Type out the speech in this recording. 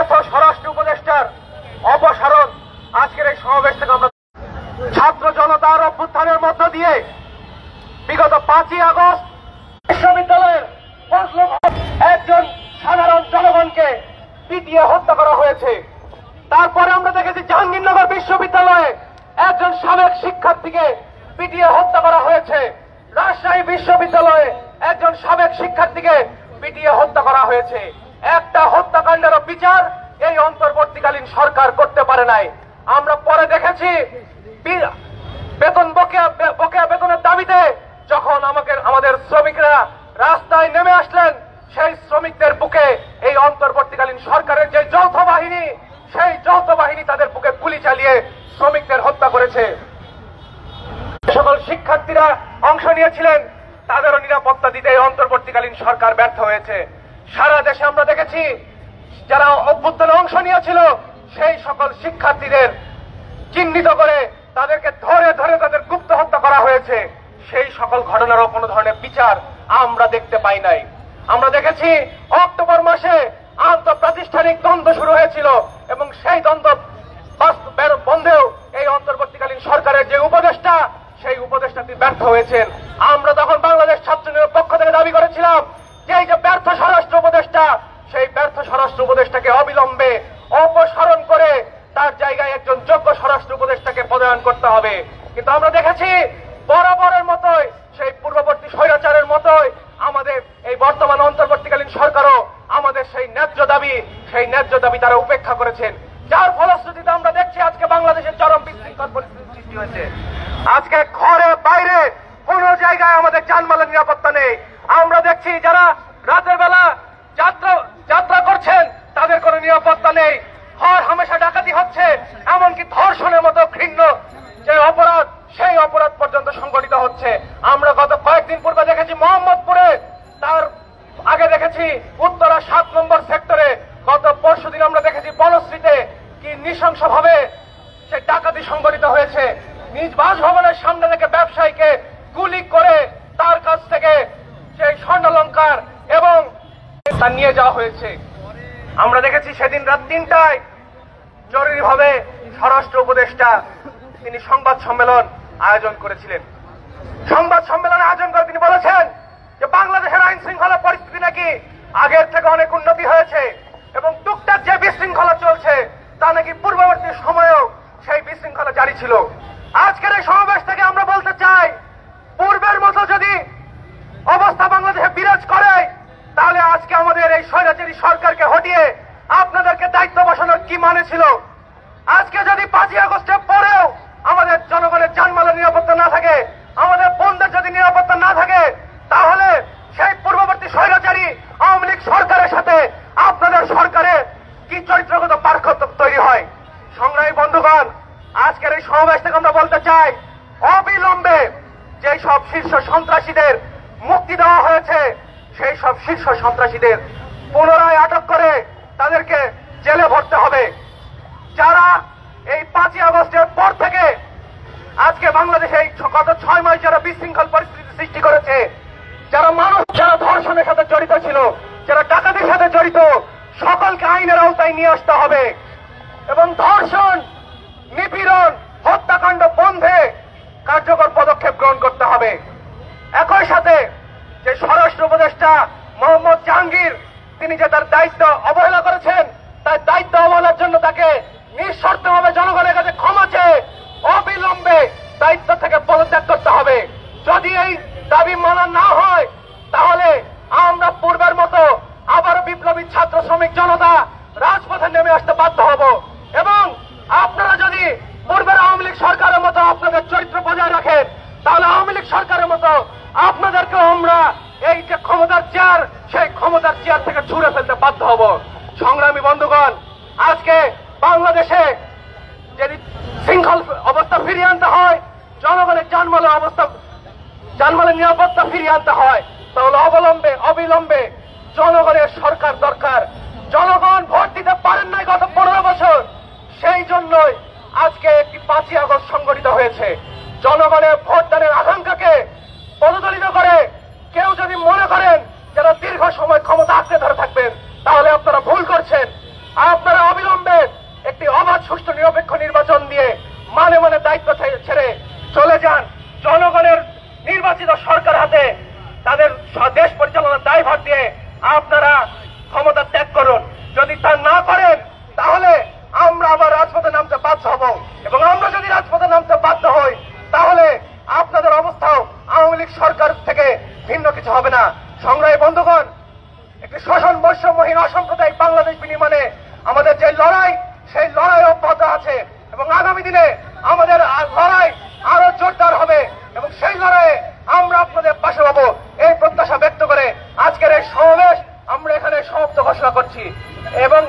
ব্যর্থ স্বরাষ্ট্র উপদেষ্টার অপসারণ আজকের এই সমাবেশ থেকে আমরা ছাত্র জনতার অভ্যুত্থানের মধ্য দিয়ে বিগত 5ই আগস্ট বিশ্ববিদ্যালয়ের একজন সাধারণ জনগণকে পিটিয়ে হত্যা করা হয়েছে। তারপরে আমরা দেখেছি জাহাঙ্গীরনগর বিশ্ববিদ্যালয়ে একজন সাবেক শিক্ষার্থীকে পিটিয়ে হত্যা করা হয়েছে। রাজশাহী বিশ্ববিদ্যালয়ে একজন সাবেক শিক্ষার্থীকে পিটিয়ে হত্যা করা হয়েছে। একটা হত্যাকাণ্ডেরও বিচার এই অন্তর্বর্তীকালীন সরকার করতে পারে নাই। আমরা পরে দেখেছি বেতন বকেয়া বেতনের দাবিতে যখন আমাদের শ্রমিকরা রাস্তায় নেমে আসলেন, সেই শ্রমিকদের বুকে এই অন্তর্বর্তীকালীন সরকারের যে যৌথ বাহিনী, সেই যৌথ বাহিনী তাদের বুকে গুলি চালিয়ে শ্রমিকদের হত্যা করেছে। সকল শিক্ষার্থীরা অংশ নিয়েছিলেন, তাদেরও নিরাপত্তা দিতে এই অন্তর্বর্তীকালীন সরকার ব্যর্থ হয়েছে। সারা দেশে আমরা দেখেছি যারা অভ্যুত্থানে অংশ নিয়েছিল সেই সকল শিক্ষার্থীদের চিহ্নিত করে তাদেরকে ধরে ধরে তাদের গুপ্ত হত্যা করা হয়েছে। সেই সকল ঘটনারও কোনো ধরনের বিচার আমরা দেখতে পাই নাই। আমরা দেখেছি অক্টোবর মাসে আন্তঃপ্রাতিষ্ঠানিক দ্বন্দ্ব শুরু হয়েছিল এবং সেই দ্বন্দ্ব বন্ধেও এই অন্তর্বর্তীকালীন সরকারের যে উপদেষ্টা, সেই উপদেষ্টাটি ব্যর্থ হয়েছেন। আমরা তখন বাংলাদেশ ছাত্র লীগের পক্ষ থেকে দাবি করেছিলাম যে এই যে ব্যর্থ স্বরাষ্ট্র উপদেষ্টা, সেই ব্যর্থ স্বরাষ্ট্র উপদেষ্টাকে অবিলম্বে অপসারণ করে তার জায়গায় একজন যোগ্য স্বরাষ্ট্র উপদেষ্টাকে পদায়ন করতে হবে। কিন্তু আমরা দেখেছি বরাবরের মতোই, সেই পূর্ববর্তী স্বৈরাচারের মতোই আমাদের এই বর্তমান অন্তর্বর্তীকালীন সরকারও আমাদের সেই ন্যায্য দাবি তারা উপেক্ষা করেছেন। যার ফলশ্রুতিতে আমরা দেখছি আজকে বাংলাদেশের চরম বিশৃঙ্খল পরিস্থিতি সৃষ্টি হয়েছে। আজকে ঘরে বাইরে কোন জায়গায় আমাদের জানমালের নিরাপত্তা নেই। আমরা দেখছি যারা রাতের বেলা যাত্রা করছেন তাদের কোনো নিরাপত্তা নেই। হয় হামেশা ডাকাতি হচ্ছে, এমনকি ধর্ষণের মতো ঘৃণ্য যে অপরাধ, সেই অপরাধ পর্যন্ত সংঘটিত হচ্ছে। আমরা গত কয়েকদিন পূর্বে দেখেছি মোহাম্মদপুরে, তার আগে দেখেছি উত্তরা 7 নম্বর সেক্টরে, গত পরশুদিন আমরা দেখেছি বনশ্রীতে কি নৃশংসভাবে সেই ডাকাতি সংঘটিত হয়েছে। নিজ বাসভবনের সামনে থেকে ব্যবসায়ীকে গুলি করে তার কাছ থেকে সেই স্বর্ণালংকার এবং তা নিয়ে যাওয়া হয়েছে। আমরা দেখেছি সেদিন রাত 3টায় জরুরিভাবে স্বরাষ্ট্র উপদেষ্টা তিনি সংবাদ সম্মেলন আয়োজন করেছিলেন। সংবাদ সম্মেলন আয়োজন করে তিনি বলেছেন যে বাংলাদেশের আইন শৃঙ্খলা পরিস্থিতি নাকি আগের থেকে অনেক উন্নতি হয়েছে এবং টুকটাক যে বিশৃঙ্খলা চলছে তা নাকি পূর্ববর্তী সময়েও সেই বিশৃঙ্খলা জারি ছিল। আজকের এই সমাবেশ থেকে আমরা বলতে চাই, পূর্বের মতো যদি অবস্থা বাংলাদেশে বিরাজ করে তাহলে আজকে আমাদের এই স্বৈরাচারী সরকারকে হটিয়ে আপনাদেরকে দায়িত্ব বসানোর কি মানে ছিল? আজকে যদি 5ই আগস্টের পরেও আমাদের জনগণের জানমালের নিরাপত্তা না থাকে, আমাদের বোনদের যদি নিরাপত্তা না থাকে, তাহলে সেই পূর্ববর্তী স্বৈরাচারী আওয়ামী লীগ সরকারের সাথে আপনাদের সরকারের কি চরিত্রগত পার্থক্য তৈরি হয়? সংগ্রামী বন্ধুগণ, আজকের এই সমাবেশ থেকে আমরা বলতে চাই, অবিলম্বে যে সব শীর্ষ সন্ত্রাসীদের মুক্তি দেওয়া হয়েছে, সেই সব শীর্ষ সন্ত্রাসীদের পুনরায় আটক করে তাদেরকে জেলে ভরতে হবে। যারা এই 5ই আগস্টের পর থেকে আজকে বাংলাদেশে গত 6 মাস যারা বিশৃঙ্খল পরিস্থিতি সৃষ্টি করেছে, যারা ধর্ষণের সাথে জড়িত ছিল, যারা ডাকাতির সাথে জড়িত, সকলকে আইনের আওতায় নিয়ে আসতে হবে এবং ধর্ষণ, নিপীড়ন, হত্যাকাণ্ড বন্ধে কার্যকর পদক্ষেপ গ্রহণ করতে হবে। একই সাথে যে স্বরাষ্ট্র উপদেষ্টা মোহাম্মদ জাহাঙ্গীর, তিনি যে তার দায়িত্ব অবহেলা করেছেন, তার দায়িত্ব অবহেলার জন্য তাকে নিঃশর্তভাবে জনগণের কাছে ক্ষমা চেয়ে অবিলম্বে দায়িত্ব থেকে পদত্যাগ করতে হবে। যদি এই দাবি মানা না হয় তাহলে আমরা পূর্বের মতো আবারও বিপ্লবী ছাত্র শ্রমিক জনতা রাজপথে নেমে আসতে বাধ্য হব এবং আপনারা যদি পূর্বের আওয়ামী লীগ সরকারের মতো আপনাদের চরিত্র বজায় রাখেন, তাহলে আওয়ামী লীগ সরকারের মতো আপনাদেরকেও আমরা এই যে ক্ষমতার চেয়ার, সেই ক্ষমতার চেয়ার থেকে ছুড়ে ফেলতে বাধ্য হব। সংগ্রামী বন্ধুগণ, আজকে বাংলাদেশে যদি শৃঙ্খল অবস্থা ফিরিয়ে আনতে হয়, জনগণের জানমালের নিরাপত্তা ফিরিয়ে আনতে হয়, তাহলে অবিলম্বে জনগণের সরকার দরকার। জনগণ ভোট দিতে পারেন নাই গত 15 বছর, সেই জন্যই আজকে একটি 5ই আগস্ট সংগঠিত হয়েছে। জনগণের ভোটদানের আকাঙ্ক্ষাকে পদদলিত করে কেউ যদি মনে করেন যারা দীর্ঘ সময় ক্ষমতা আঁকড়ে ধরে থাকবেন, তাহলে আপনারা ভুল করছেন। আপনারা সুষ্ঠু নিরপেক্ষ নির্বাচন দিয়ে মানে মানে দায়িত্ব ছেড়ে চলে যান। জনগণের নির্বাচিত সরকার হাতে তাদের দেশ পরিচালনার দায়ভার দিয়ে আপনারা ক্ষমতা ত্যাগ করুন। যদি তা না করেন তাহলে আমরা আবার রাজপথে নামতে বাধ্য হব, এবং আমরা যদি রাজপথে নামতে বাধ্য হই তাহলে আপনাদের অবস্থাও আওয়ামী লীগ সরকার থেকে ভিন্ন কিছু হবে না। সংগ্রামী বন্ধুগণ, একটি শোষণ বৈষম্যহীন অসাম্প্রদায়িক বাংলাদেশ বিনির্মাণে আমাদের যে লড়াই, সেই লড়াই অব্যাহত আছে এবং আগামী দিনে আমাদের লড়াই আরো জোরদার হবে এবং সেই লড়াইয়ে আমরা আপনাদের পাশে পাবো এই প্রত্যাশা ব্যক্ত করে আজকের এই সমাবেশ আমরা এখানে সমাপ্ত ঘোষণা করছি। এবং